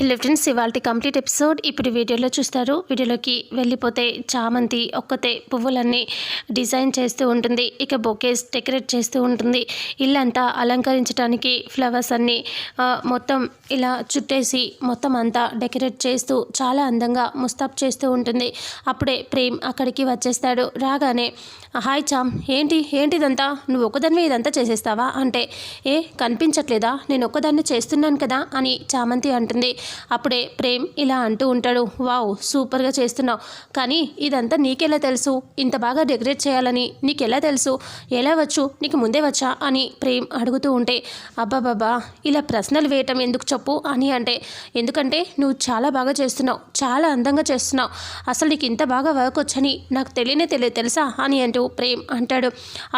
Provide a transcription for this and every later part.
Hello friends, ఇవాళ complete episode ఇప్పుడు వీడియోలో చూస్తారు. వీడియోలోకి వెళ్ళిపోతే చామంతి ఒక్కతే పువ్వులన్నీ డిజైన్ చేస్తూ ఉంటుంది. ఇక బొకేస్ డెకరేట్ చేస్తూ ఉంటుంది. ఇల్లంతా అలంకరించడానికి ఫ్లవర్స్ అన్నీ మొత్తం ఇలా చుట్టేసి మొత్తం అంతా డెకరేట్ చేస్తూ చాలా అందంగా ముస్తాబ్ చేస్తూ ఉంటుంది. అప్పుడే ప్రేమ్ అక్కడికి వచ్చేస్తాడు. రాగానే హాయ్ చామ్, ఏంటిదంతా నువ్వు ఒక్కదానివే ఇదంతా చేసేస్తావా అంటే, కనిపించట్లేదా నేను ఒక్కదాన్ని చేస్తున్నాను కదా అని చామంతి అంటుంది. అప్పుడే ప్రేమ్ ఇలా అంటూ ఉంటాడు, వావ్ సూపర్గా చేస్తున్నావు, కానీ ఇదంతా నీకెలా తెలుసు? ఇంత బాగా డెకరేట్ చేయాలని నీకెలా తెలుసు? ఎలా వచ్చు? నీకు ముందే వచ్చా అని ప్రేమ్ అడుగుతూ ఉంటే, అబ్బాబాబా ఇలా ప్రశ్నలు వేయటం ఎందుకు చెప్పు అని అంటే, ఎందుకంటే నువ్వు చాలా బాగా చేస్తున్నావు, చాలా అందంగా చేస్తున్నావు, అసలు నీకు ఇంత బాగా వర్క్ వచ్చని నాకు తెలియదు తెలుసా అని అంటూ ప్రేమ్ అంటాడు.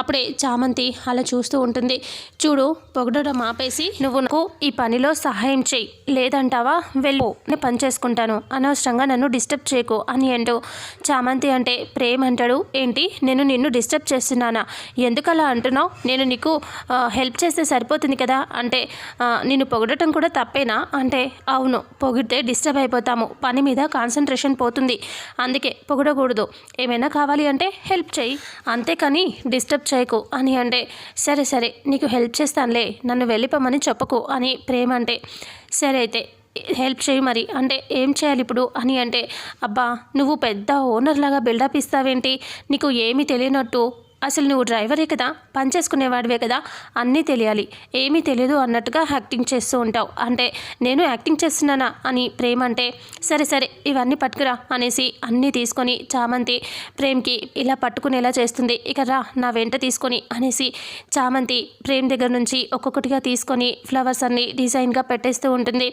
అప్పుడే చామంతి అలా చూస్తూ ఉంటుంది. చూడు, పొగడడం ఆపేసి నువ్వు నాకు ఈ పనిలో సహాయం చేయి, లేదంటావా వెళ్ళు, నేను పని చేసుకుంటాను, అనవసరంగా నన్ను డిస్టర్బ్ చేయకు అని అంటూ చామంతి అంటే ప్రేమ్ అంటాడు, ఏంటి నేను నిన్ను డిస్టర్బ్ చేస్తున్నానా? ఎందుకు అలా అంటున్నావు? నేను నీకు హెల్ప్ చేస్తే సరిపోతుంది కదా అంటే, నిన్ను పొగడటం కూడా తప్పేనా అంటే, అవును పొగిడితే డిస్టర్బ్ అయిపోతాము, పని మీద కాన్సన్ట్రేషన్ పోతుంది, అందుకే పొగడకూడదు, ఏమైనా కావాలి అంటే హెల్ప్ చేయి, అంతేకాని డిస్టర్బ్ చేయకు అని అంటే, సరే నీకు హెల్ప్ చేస్తానులే, నన్ను వెళ్ళిపోమని చెప్పకు అని ప్రేమ అంటే, సరే అయితే హెల్ప్ చేయి మరి అంటే, ఏం చేయాలి ఇప్పుడు అని అంటే, అబ్బా నువ్వు పెద్ద ఓనర్ లాగా బిల్డప్ ఇస్తావేంటి? నీకు ఏమీ తెలియనట్టు, అసలు నువ్వు డ్రైవరే కదా, పని చేసుకునేవాడివే కదా, అన్నీ తెలియాలి, ఏమీ తెలియదు అన్నట్టుగా యాక్టింగ్ చేస్తూ ఉంటావు అంటే, నేను యాక్టింగ్ చేస్తున్నానా అని ప్రేమ అంటే, సరే ఇవన్నీ పట్టుకురా అనేసి అన్నీ తీసుకొని చామంతి ప్రేమ్కి ఇలా పట్టుకునేలా చేస్తుంది. ఇక రా నా వెంట తీసుకొని అనేసి చామంతి ప్రేమ్ దగ్గర నుంచి ఒక్కొక్కటిగా తీసుకొని ఫ్లవర్స్ అన్నీ డిజైన్గా పెట్టేస్తూ ఉంటుంది.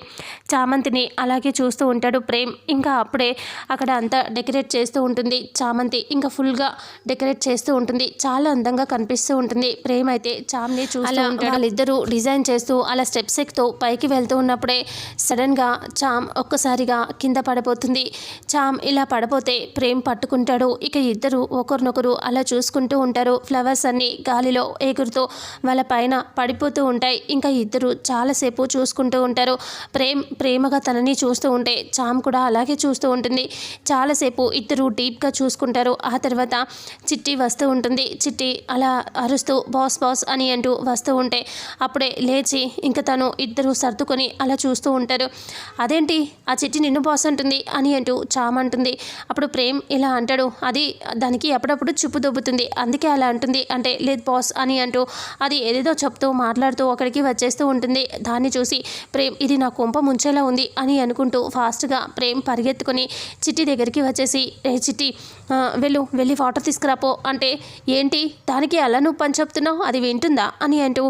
చామంతిని అలాగే చూస్తూ ఉంటాడు ప్రేమ్. ఇంకా అప్పుడే అక్కడ అంతా డెకరేట్ చేస్తూ ఉంటుంది చామంతి, ఇంకా ఫుల్గా డెకరేట్ చేస్తూ ఉంటుంది, చాలా అందంగా కనిపిస్తూ ఉంటుంది. ప్రేమ్ అయితే చామ్ని చూస్తూ ఉంటాడు. వాళ్ళిద్దరూ డిజైన్ చేస్తూ అలా స్టెప్స్ ఎక్కుతూ పైకి వెళ్తూ ఉన్నప్పుడే సడన్గా చామ్ ఒక్కసారిగా కింద పడిపోతుంది. చామ్ ఇలా పడిపోతే ప్రేమ్ పట్టుకుంటాడు. ఇక ఇద్దరు ఒకరినొకరు అలా చూసుకుంటూ ఉంటారు. ఫ్లవర్స్ అన్నీ గాలిలో ఎగురుతూ వాళ్ళ పైన పడిపోతూ ఉంటాయి. ఇంకా ఇద్దరు చాలాసేపు చూసుకుంటూ ఉంటారు. ప్రేమగా తనని చూస్తూ ఉంటే చామ్ కూడా అలాగే చూస్తూ ఉంటుంది. చాలాసేపు ఇద్దరు డీప్గా చూసుకుంటారు. ఆ తర్వాత చిట్టి వస్తూ ఉంటుంది. చిట్టి అలా అరుస్తూ బాస్ అని అంటూ వస్తూ ఉంటే అప్పుడే లేచి ఇంకా తను ఇద్దరు సర్దుకొని అలా చూస్తూ ఉంటారు. అదేంటి ఆ చిట్టి నిన్ను బాస్ అంటుంది అని అంటూ చామ్ అంటుంది. అప్పుడు ప్రేమ్ ఇలా అంటాడు, అది దానికి అప్పుడప్పుడు చిప్పు దొబ్బుతుంది, అందుకే అలా అంటుంది అంటే, లేదు బాస్ అని అంటూ అది ఏదేదో చెప్తూ మాట్లాడుతూ అక్కడికి వచ్చేస్తూ ఉంటుంది. దాన్ని చూసి ప్రేమ్ ఇది నా కొంప ముంచేలా ఉంది అని అనుకుంటూ ఫాస్ట్గా ప్రేమ్ పరిగెత్తుకొని చిట్టి దగ్గరికి వచ్చేసి, చిట్టి వెళ్ళి వాటర్ తీసుకురాపో అంటే, ఏంటి దానికి అలా నువ్వు పని చెప్తున్నావు, అది వింటుందా అని అంటూ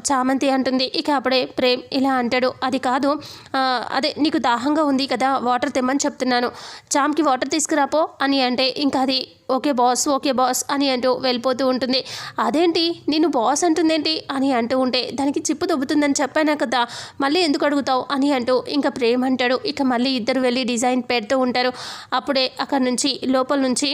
చామంతి అంటుంది. ఇక అప్పుడే ప్రేమ్ ఇలా అంటాడు, అది కాదు, అదే నీకు దాహంగా ఉంది కదా వాటర్ తెమ్మని చెప్తున్నాను, చామ్కి వాటర్ తీసుకురాపో అని అంటే, ఇంకా అది ఓకే బాస్ అని అంటూ వెళ్ళిపోతూ ఉంటుంది. అదేంటి నేను బాస్ అంటుందేంటి అని అంటూ ఉంటే, దానికి చిప్పు దొబ్బుతుందని చెప్పాను కదా, మళ్ళీ ఎందుకు అడుగుతావు అని అంటూ ఇంకా ప్రేమ్ అంటాడు. ఇక మళ్ళీ ఇద్దరు వెళ్ళి డిజైన్ పెడుతూ ఉంటారు. అప్పుడే అక్కడ నుంచి లోపల నుంచి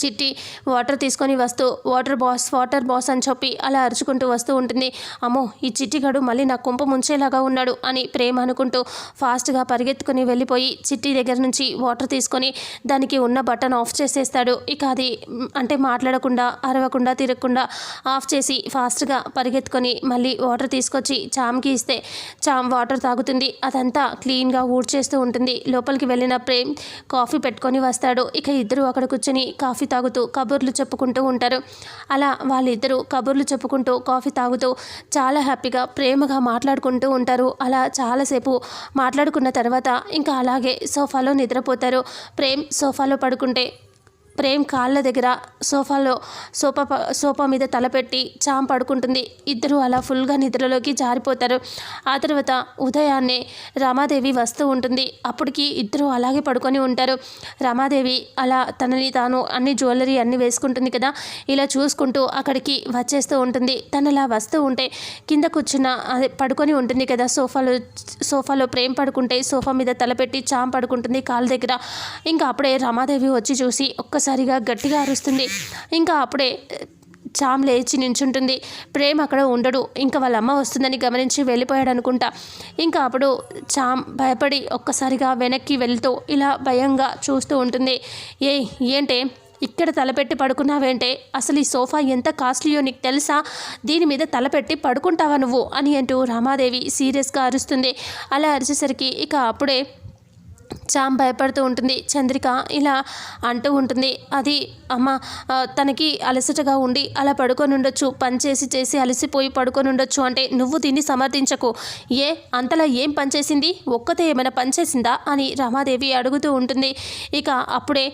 చిట్టి వాటర్ తీసుకొని వస్తూ వాటర్ బాస్ అని చెప్పి అలా అరుచుకుంటూ వస్తూ ఉంటుంది. అమ్మో ఈ చిట్టిగాడు మళ్ళీ నా కొంప ముంచేలాగా ఉన్నాడు అని ప్రేమ అనుకుంటూ ఫాస్ట్గా పరిగెత్తుకొని వెళ్ళిపోయి చిట్టి దగ్గర నుంచి వాటర్ తీసుకొని దానికి ఉన్న బటన్ ఆఫ్ చేసేస్తాడు. ఇక అది అంటే మాట్లాడకుండా అరవకుండా తిరగకుండా ఆఫ్ చేసి ఫాస్ట్గా పరిగెత్తుకొని మళ్ళీ వాటర్ తీసుకొచ్చి చామ్కి ఇస్తే చామ్ వాటర్ తాగుతుంది. అదంతా క్లీన్గా ఊడ్చేస్తూ ఉంటుంది. లోపలికి వెళ్ళిన ప్రేమ్ కాఫీ పెట్టుకొని వస్తాడు. ఇక ఇద్దరు అక్కడ కూర్చొని కాఫీ తాగుతూ కబుర్లు చెప్పుకుంటూ ఉంటారు. అలా వాళ్ళిద్దరూ కబుర్లు చెప్పుకుంటూ కాఫీ తాగుతూ చాలా హ్యాపీగా ప్రేమగా మాట్లాడుకుంటూ ఉంటారు. అలా చాలాసేపు మాట్లాడుకున్న తర్వాత ఇంకా అలాగే సోఫాలో నిద్రపోతారు. ప్రేమ్ సోఫాలో పడుకుంటే ప్రేమ్ కాళ్ళ దగ్గర సోఫా మీద తలపెట్టి చామ్ పడుకుంటుంది. ఇద్దరు అలా ఫుల్గా నిద్రలోకి జారిపోతారు. ఆ తర్వాత ఉదయాన్నే రమాదేవి వస్తూ ఉంటుంది. అప్పటికి ఇద్దరు అలాగే పడుకొని ఉంటారు. రమాదేవి అలా తనని తాను అన్ని జ్యువెలరీ అన్నీ వేసుకుంటుంది కదా, ఇలా చూసుకుంటూ అక్కడికి వచ్చేస్తూ ఉంటుంది. తను అలా వస్తూ ఉంటే కింద కూర్చున్న అదే పడుకొని ఉంటుంది కదా సోఫాలో ప్రేమ్ పడుకుంటే సోఫా మీద తలపెట్టి చామ్ పడుకుంటుంది కాళ్ళ దగ్గర. ఇంకా అప్పుడే రమాదేవి వచ్చి చూసి ఒక్కసారిగా గట్టిగా అరుస్తుంది. ఇంకా అప్పుడే చామ్ లేచి నించుంటుంది. ప్రేమ్ అక్కడ ఉండడు. ఇంకా వాళ్ళ అమ్మ వస్తుందని గమనించి వెళ్ళిపోయాడు అనుకుంటా. ఇంకా అప్పుడు చామ్ భయపడి ఒక్కసారిగా వెనక్కి వెళ్తూ ఇలా భయంగా చూస్తూ ఉంటుంది. ఏంటే ఇక్కడ తలపెట్టి పడుకున్నావేంటే? అసలు ఈ సోఫా ఎంత కాస్ట్లీయో నీకు తెలుసా? దీని మీద తలపెట్టి పడుకుంటావా నువ్వు అని అంటూ రామాదేవి సీరియస్గా అరుస్తుంది. అలా అరిచేసరికి ఇక అప్పుడే చామ్ భయపడుతూ ఉంటుంది. చంద్రిక ఇలా అంటూ ఉంటుంది. అది అమ్మ తనకి అలసటగా ఉండి అలా పడుకొని ఉండొచ్చు, పని చేసి అలసిపోయి పడుకొని ఉండొచ్చు అంటే నువ్వు దీన్ని సమర్థించకు. అంతలా ఏం పనిచేసింది? ఒక్కతే ఏమైనా పనిచేసిందా అని రామాదేవి అడుగుతూ ఉంటుంది. ఇక అప్పుడే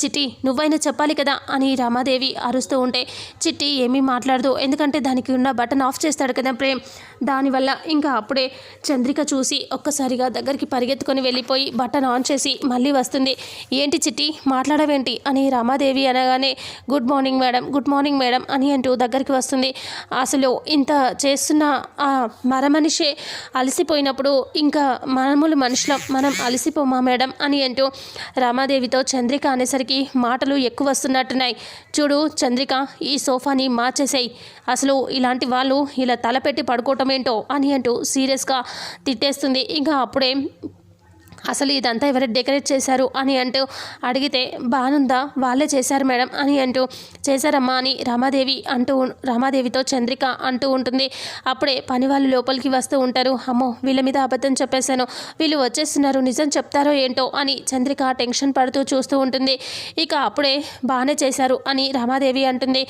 చిట్టి నువ్వైనా చెప్పాలి కదా అని రామాదేవి అరుస్తూ ఉంటే చిట్టి ఏమీ మాట్లాడదు. ఎందుకంటే దానికి ఉన్న బటన్ ఆఫ్ చేస్తాడు కదా ప్రేమ్. దానివల్ల ఇంకా అప్పుడే చంద్రిక చూసి ఒక్కసారిగా దగ్గరికి పరిగెత్తుకొని వెళ్ళిపోయి బటన్ ఆన్ చేసి మళ్ళీ వస్తుంది. ఏంటి చిట్టి మాట్లాడవేంటి అని రామాదేవి అనగానే గుడ్ మార్నింగ్ మేడం అని అంటూ దగ్గరికి వస్తుంది. అసలు ఇంత చేస్తున్న ఆ మరమనిషే అలసిపోయినప్పుడు ఇంకా మనుషులం మనం అలసిపోమా మేడం అని అంటూ రామాదేవితో చంద్రిక అనేసరికి మాటలు ఎక్కువ వస్తున్నట్టున్నాయి. చూడు చంద్రిక, ఈ సోఫాని మార్చేసేయి. అసలు ఇలాంటి వాళ్ళు ఇలా తలపెట్టి పడుకోవటం ఏంటో అని అంటూ సీరియస్గా తిట్టేస్తుంది. ఇంకా అప్పుడే అసలు ఇదంతా ఎవరు డెకరేట్ చేశారు అని అంటూ అడిగితే బానుందా వాళ్ళే చేశారు మేడం అని అంటూ చేశారమ్మా అని రామాదేవితో చంద్రిక అంటూ ఉంటుంది. అప్పుడే పని వాళ్ళు లోపలికి వస్తూ ఉంటారు. అమ్మో వీళ్ళ మీద అబద్ధం చెప్పేశాను, వీళ్ళు వచ్చేస్తున్నారు, నిజం చెప్తారో ఏంటో అని చంద్రిక టెన్షన్ పడుతూ చూస్తూ ఉంటుంది. ఇక అప్పుడే బాగానే చేశారు అని రామాదేవి అంటుంది.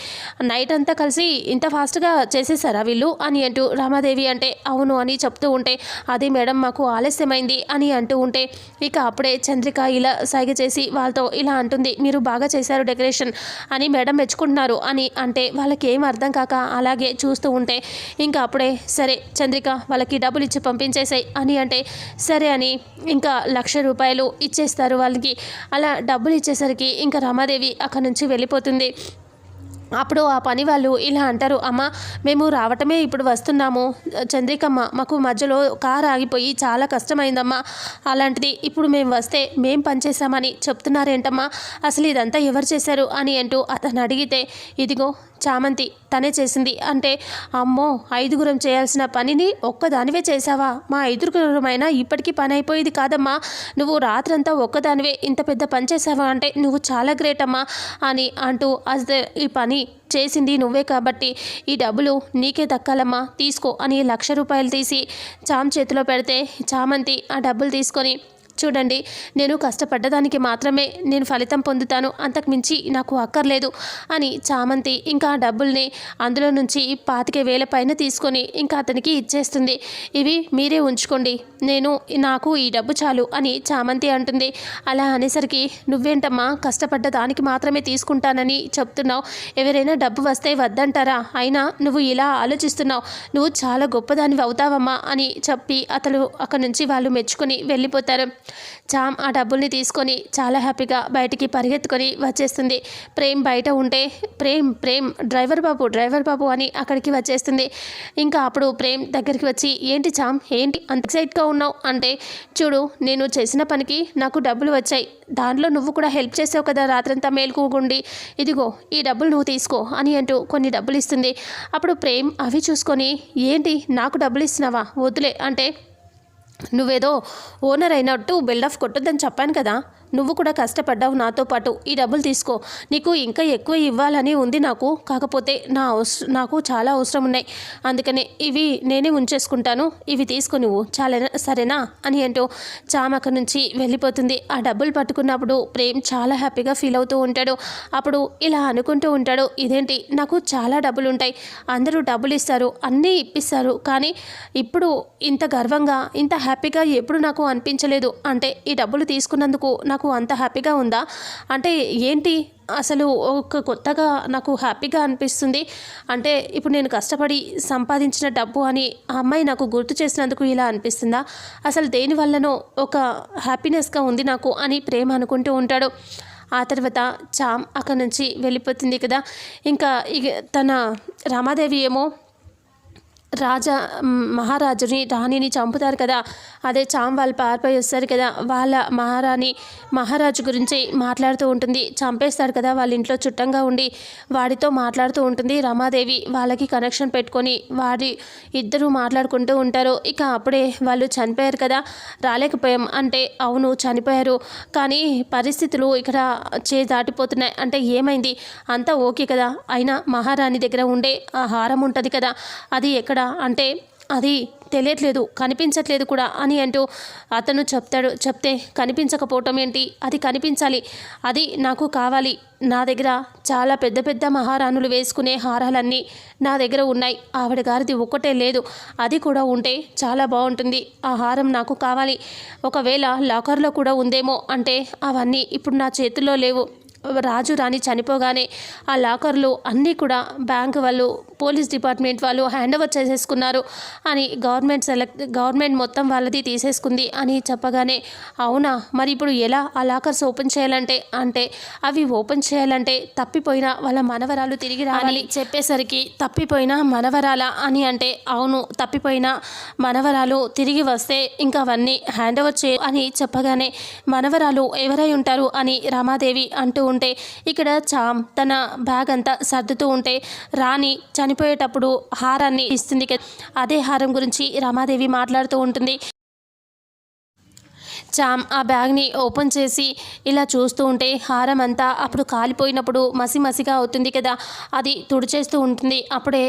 నైట్ అంతా కలిసి ఇంత ఫాస్ట్గా చేసేసారా వీళ్ళు అని అంటూ రామాదేవి అంటే అవును అని చెప్తూ ఉంటే అదే మేడం మాకు ఆలస్యమైంది అని అంటూ ఉంటే ఇక అప్పుడే చంద్రిక ఇలా సైగ చేసి వాళ్ళతో ఇలా అంటుంది. మీరు బాగా చేశారు డెకరేషన్ అని మేడం మెచ్చుకుంటున్నారు అని అంటే వాళ్ళకి ఏం అర్థం కాక అలాగే చూస్తూ ఉంటే ఇంకా అప్పుడే సరే చంద్రిక వాళ్ళకి డబ్బులు ఇచ్చి పంపించేసాయి అని అంటే సరే అని ఇంకా 1,00,000 రూపాయలు ఇచ్చేస్తారు వాళ్ళకి. అలా డబ్బులు ఇచ్చేసరికి ఇంకా రమాదేవి అక్కడి నుంచి వెళ్ళిపోతుంది. అప్పుడు ఆ పని వాళ్ళు ఇలా అంటారు. అమ్మ మేము రావటమే ఇప్పుడు వస్తున్నాము చంద్రికమ్మ, మాకు మధ్యలో కారు ఆగిపోయి చాలా కష్టమైందమ్మా, అలాంటిది ఇప్పుడు మేము వస్తే మేం పనిచేసామని చెప్తున్నారేంటమ్మా, అసలు ఇదంతా ఎవరు చేశారు అని అంటూ అతను అడిగితే ఇదిగో చామంతి తనే చేసింది అంటే అమ్మో 5గురం చేయాల్సిన పనిని ఒక్కదానివే చేసావా? మా 5గురమైనా ఇప్పటికీ పని అయిపోయేది కాదమ్మా, నువ్వు రాత్రంతా ఒక్కదానివే ఇంత పెద్ద పని చేసావా అంటే నువ్వు చాలా గ్రేట్ అమ్మా అని అంటూ అదే ఈ పని చేసింది నువ్వే కాబట్టి ఈ డబ్బులు నీకే దక్కాలమ్మా, తీసుకో అని 1,00,000 రూపాయలు తీసి చామ్ చేతిలో పెడితే చామంతి ఆ డబ్బులు తీసుకొని చూడండి నేను కష్టపడ్డదానికి మాత్రమే నేను ఫలితం పొందుతాను, అంతకుమించి నాకు అక్కర్లేదు అని చామంతి ఇంకా డబ్బుల్ని అందులో నుంచి 25,000 పైన తీసుకొని ఇంకా అతనికి ఇచ్చేస్తుంది. ఇవి మీరే ఉంచుకోండి, నాకు ఈ డబ్బు చాలు అని చామంతి అంటుంది. అలా అనేసరికి నువ్వేంటమ్మా కష్టపడ్డ దానికి మాత్రమే తీసుకుంటానని చెప్తున్నావు, ఎవరైనా డబ్బు వస్తే వద్దంటారా? అయినా నువ్వు ఇలా ఆలోచిస్తున్నావు, నువ్వు చాలా గొప్పదానివి అవుతావమ్మా అని చెప్పి అక్కడి నుంచి వాళ్ళు మెచ్చుకొని వెళ్ళిపోతారు. చామ్ ఆ డబ్బుల్ని తీసుకొని చాలా హ్యాపీగా బయటికి పరిగెత్తుకొని వచ్చేస్తుంది. ప్రేమ్ బయట ఉంటే ప్రేమ్ డ్రైవర్ బాబు అని అక్కడికి వచ్చేస్తుంది. ఇంకా అప్పుడు ప్రేమ్ దగ్గరికి వచ్చి ఏంటి చామ్ ఏంటి అంత ఎక్సైట్గా ఉన్నావు అంటే చూడు నేను చేసిన పనికి నాకు డబ్బులు వచ్చాయి, దాంట్లో నువ్వు కూడా హెల్ప్ చేసావు కదా రాత్రంతా మేల్కోగుండి, ఇదిగో ఈ డబ్బులు నువ్వు తీసుకో అని అంటూ కొన్ని డబ్బులు ఇస్తుంది. అప్పుడు ప్రేమ్ అవి చూసుకొని ఏంటి నాకు డబ్బులు ఇస్తున్నావా, వద్దులే అంటే నువ్వేదో ఓనర్ అయినట్టు బిల్డప్ కొట్టొద్దని చెప్పాను కదా, నువ్వు కూడా కష్టపడ్డావు నాతో పాటు, ఈ డబ్బులు తీసుకో, నీకు ఇంకా ఎక్కువ ఇవ్వాలని ఉంది నాకు, కాకపోతే నాకు చాలా అవసరం ఉన్నాయి, అందుకనే ఇవి నేనే ఉంచేసుకుంటాను, ఇవి తీసుకో నువ్వు చాలా సరేనా అని అంటూ చామ్ అక్కడి నుంచి వెళ్ళిపోతుంది. ఆ డబ్బులు పట్టుకున్నప్పుడు ప్రేమ్ చాలా హ్యాపీగా ఫీల్ అవుతూ ఉంటాడు. అప్పుడు ఇలా అనుకుంటూ ఉంటాడు, ఇదేంటి నాకు చాలా డబ్బులు ఉంటాయి, అందరూ డబ్బులు ఇస్తారు, అన్నీ ఇప్పిస్తారు, కానీ ఇప్పుడు ఇంత గర్వంగా ఇంత హ్యాపీగా ఎప్పుడు నాకు అనిపించలేదు, అంటే ఈ డబ్బులు తీసుకున్నందుకు నాకు అంత హ్యాపీగా ఉందా అంటే ఏంటి అసలు ఒక కొత్తగా నాకు హ్యాపీగా అనిపిస్తుంది, అంటే ఇప్పుడు నేను కష్టపడి సంపాదించిన డబ్బు అని ఆ అమ్మాయి నాకు గుర్తు చేసినందుకు ఇలా అనిపిస్తుందా, అసలు దేనివల్లనో ఒక హ్యాపీనెస్గా ఉంది నాకు అని ప్రేమ అనుకుంటూ ఉంటాడు. ఆ తర్వాత చామ్ అక్కడి నుంచి వెళ్ళిపోతుంది కదా. ఇంకా తన రామాదేవి ఏమో మహారాజుని రాణిని చంపుతారు కదా, అదే చామ్ వాళ్ళు పారిపోయి వస్తారు కదా, వాళ్ళ మహారాజు గురించి మాట్లాడుతూ ఉంటుంది. చంపేస్తాడు కదా వాళ్ళ ఇంట్లో చుట్టంగా ఉండి, వాడితో మాట్లాడుతూ ఉంటుంది రమాదేవి. వాళ్ళకి కనెక్షన్ పెట్టుకొని ఇద్దరు మాట్లాడుకుంటూ ఉంటారు. ఇక అప్పుడే వాళ్ళు చనిపోయారు కదా, రాలేకపోయాం అంటే అవును చనిపోయారు, కానీ పరిస్థితులు ఇక్కడ దాటిపోతున్నాయి అంటే ఏమైంది, అంతా ఓకే కదా, అయినా మహారాణి దగ్గర ఉండే ఆ హారం ఉంటుంది కదా, అది ఎక్కడ అంటే అది తెలియట్లేదు, కనిపించట్లేదు కూడా అని అంటూ అతను చెప్తే కనిపించకపోవటం ఏంటి, అది కనిపించాలి, అది నాకు కావాలి, నా దగ్గర చాలా పెద్ద పెద్ద మహారాణులు వేసుకునే హారాలన్నీ నా దగ్గర ఉన్నాయి, ఆవిడ గారిది ఒక్కటే లేదు, అది కూడా ఉంటే చాలా బాగుంటుంది, ఆ హారం నాకు కావాలి, ఒకవేళ లాకర్లో కూడా ఉందేమో అంటే అవన్నీ ఇప్పుడు నా చేతుల్లో లేవు, రాజు రాణి చనిపోగానే ఆ లాకర్లు అన్నీ కూడా బ్యాంక్ వాళ్ళు పోలీస్ డిపార్ట్మెంట్ వాళ్ళు హ్యాండ్ ఓవర్ చేసేసుకున్నారు అని గవర్నమెంట్ మొత్తం వాళ్ళది తీసేసుకుంది అని చెప్పగానే అవునా, మరి ఇప్పుడు ఎలా ఆ లాకర్స్ ఓపెన్ చేయాలంటే అంటే అవి ఓపెన్ చేయాలంటే తప్పిపోయిన వాళ్ళ మనవరాలు తిరిగి రావాలి చెప్పేసరికి తప్పిపోయిన మనవరాల అని అంటే అవును, తప్పిపోయిన మనవరాలు తిరిగి వస్తే ఇంకా అవన్నీ హ్యాండ్ ఓవర్ అని చెప్పగానే మనవరాలు ఎవరై ఉంటారు అని రమాదేవి అంటూ ఉంటే ఇక్కడ చామ్ తన బ్యాగ్ అంతా సర్దుతూ ఉంటే రాణి చనిపోయేటప్పుడు హారాన్ని ఇస్తుంది కదా, అదే హారం గురించి రమాదేవి మాట్లాడుతూ ఉంటుంది. చామ్ ఆ బ్యాగ్ని ఓపెన్ చేసి ఇలా చూస్తూ ఉంటే హారం అంతా అప్పుడు కాలిపోయినప్పుడు మసిగా అవుతుంది కదా, అది తుడిచేస్తూ ఉంటుంది. అప్పుడే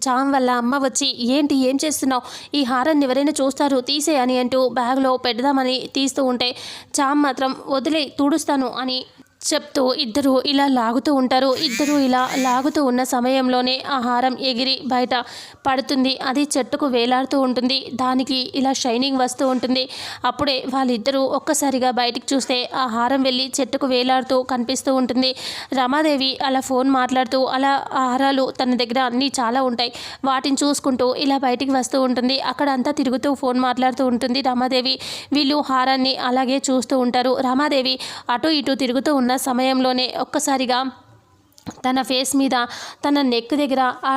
చామ్ వల్ల అమ్మ వచ్చి ఏంటి ఏం చేస్తున్నావు, ఈ హారాన్ని ఎవరైనా చూస్తారు తీసే అని అంటూ బ్యాగ్లో పెడదామని తీస్తూ ఉంటే చామ్ మాత్రం వదిలే తుడుస్తాను అని చెప్తూ ఇద్దరు ఇలా లాగుతూ ఉంటారు. ఇద్దరు ఇలా లాగుతూ ఉన్న సమయంలోనే ఆ హారం ఎగిరి బయట పడుతుంది. అది చెట్టుకు వేలాడుతూ ఉంటుంది. దానికి ఇలా షైనింగ్ వస్తూ ఉంటుంది. అప్పుడే వాళ్ళిద్దరూ ఒక్కసారిగా బయటికి చూస్తే ఆ హారం వెళ్ళి చెట్టుకు వేలాడుతూ కనిపిస్తూ ఉంటుంది. రమాదేవి అలా ఫోన్ మాట్లాడుతూ అలా ఆ హారాలు తన దగ్గర అన్నీ చాలా ఉంటాయి, వాటిని చూసుకుంటూ ఇలా బయటికి వస్తూ ఉంటుంది. అక్కడ అంతా తిరుగుతూ ఫోన్ మాట్లాడుతూ ఉంటుంది రమాదేవి. వీళ్ళు హారాన్ని అలాగే చూస్తూ ఉంటారు. రమాదేవి అటు ఇటు తిరుగుతూ ఉన్న సమయంలోనే ఒక్కసారిగా తన ఫేస్ మీద తన నెక్ దగ్గర ఆ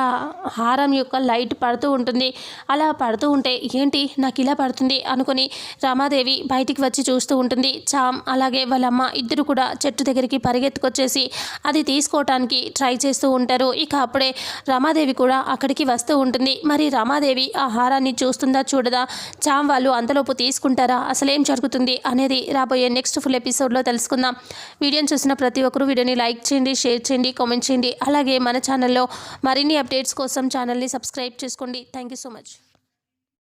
హారం యొక్క లైట్ పడుతూ ఉంటుంది. అలా పడుతూ ఉంటే ఏంటి నాకు ఇలా పడుతుంది అనుకుని రమాదేవి బయటికి వచ్చి చూస్తూ ఉంటుంది. చామ్ అలాగే వాళ్ళమ్మ ఇద్దరు కూడా చెట్టు దగ్గరికి పరిగెత్తుకొచ్చేసి అది తీసుకోవటానికి ట్రై చేస్తూ ఉంటారు. ఇక అప్పుడే రమాదేవి కూడా అక్కడికి వస్తూ ఉంటుంది. మరి రమాదేవి ఆ హారాన్ని చూస్తుందా చూడదా, చామ్ వాళ్ళు అంతలోపు తీసుకుంటారా, అసలేం జరుగుతుంది అనేది రాబోయే నెక్స్ట్ ఫుల్ ఎపిసోడ్లో తెలుసుకుందాం. వీడియోని చూసిన ప్రతి ఒక్కరూ వీడియోని లైక్ చేయండి, షేర్ చేయండి, కామెంట్ చేయండి. అలాగే మన ఛానల్లో మరిన్ని అప్డేట్స్ కోసం ఛానల్ని సబ్స్క్రైబ్ చేసుకోండి. Thank you so much.